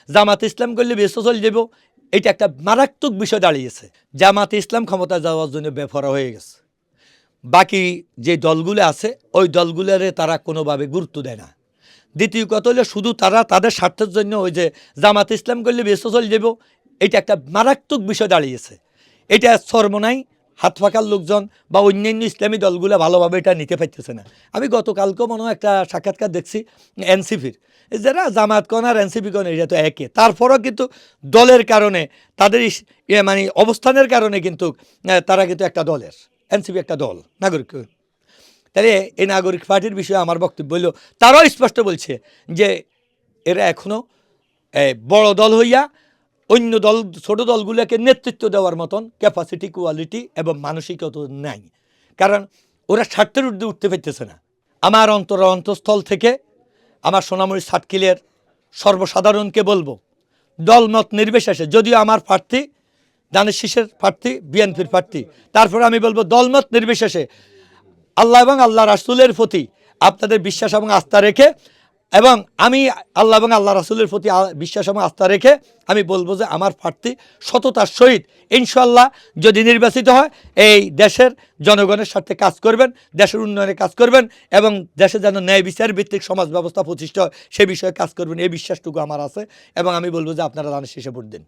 জামাত ইসলাম করলে বেসো চলে যাব, এটা একটা মারাত্মক বিষয় দাঁড়িয়েছে। জামাত ইসলাম ক্ষমতা যাওয়ার জন্য বেফরা হয়ে গেছে। বাকি যে দলগুলো আছে ওই দলগুলোরে তারা কোনোভাবে গুরুত্ব দেয় না। দ্বিতীয় কথা হলো শুধু তারা তাদের স্বার্থের জন্য ওই যে জামাত ইসলাম করলে বেসো চলে যাব, এটা একটা মারাত্মক বিষয় দাঁড়িয়েছে। এটা সর্বনাই হাত ফাঁকার লোকজন বা অন্যান্য ইসলামী দলগুলো ভালোভাবে এটা নিতে পারতেছে না। আমি গতকালকেও মনে হয় একটা সাক্ষাৎকার দেখছি এনসিপির, যারা জামাত কন আর এনসিপি কন এটা তো একে, তারপরও কিন্তু দলের কারণে তাদের মানে অবস্থানের কারণে কিন্তু তারা কিন্তু একটা দলের, এনসিপি একটা দল নাগরিক। তাহলে এই নাগরিক পার্টির বিষয়ে আমার বক্তব্য হইল, তারাও স্পষ্ট বলছে যে এরা এখনও বড় দল হইয়া অন্য দল ছোট দলগুলোকে নেতৃত্ব দেওয়ার মতন ক্যাপাসিটি, কোয়ালিটি এবং মানসিকতা নাই। কারণ ওরা স্বার্থের ঊর্ধ্বে উঠতে পারতেছে না। আমার অন্তঃস্থল থেকে আমার সোনামুড়ি সাতক্ষীরের সর্বসাধারণকে বলবো, দলমত নির্বিশেষে, যদিও আমার প্রার্থী ধানের শীষের প্রার্থী, বিএনপির প্রার্থী, তারপরে আমি বলবো দলমত নির্বিশেষে আল্লাহ এবং আল্লাহ রাসূলের প্রতি আপনাদের বিশ্বাস এবং আস্থা রেখে, এবং আমি আল্লাহ এবং আল্লাহ রাসূলের প্রতি বিশ্বাস এবং আস্থা রেখে আমি বলবো যে আমার প্রার্থী সততার সহিত ইনশাল্লাহ যদি নির্বাচিত হয় এই দেশের জনগণের স্বার্থে কাজ করবেন, দেশের উন্নয়নে কাজ করবেন এবং দেশে যেন ন্যায় বিচার ভিত্তিক সমাজ ব্যবস্থা প্রতিষ্ঠা হয় সে বিষয়ে কাজ করবেন, এই বিশ্বাসটুকু আমার আছে। এবং আমি বলবো যে আপনারা ধানের শীষে ভোট দিন।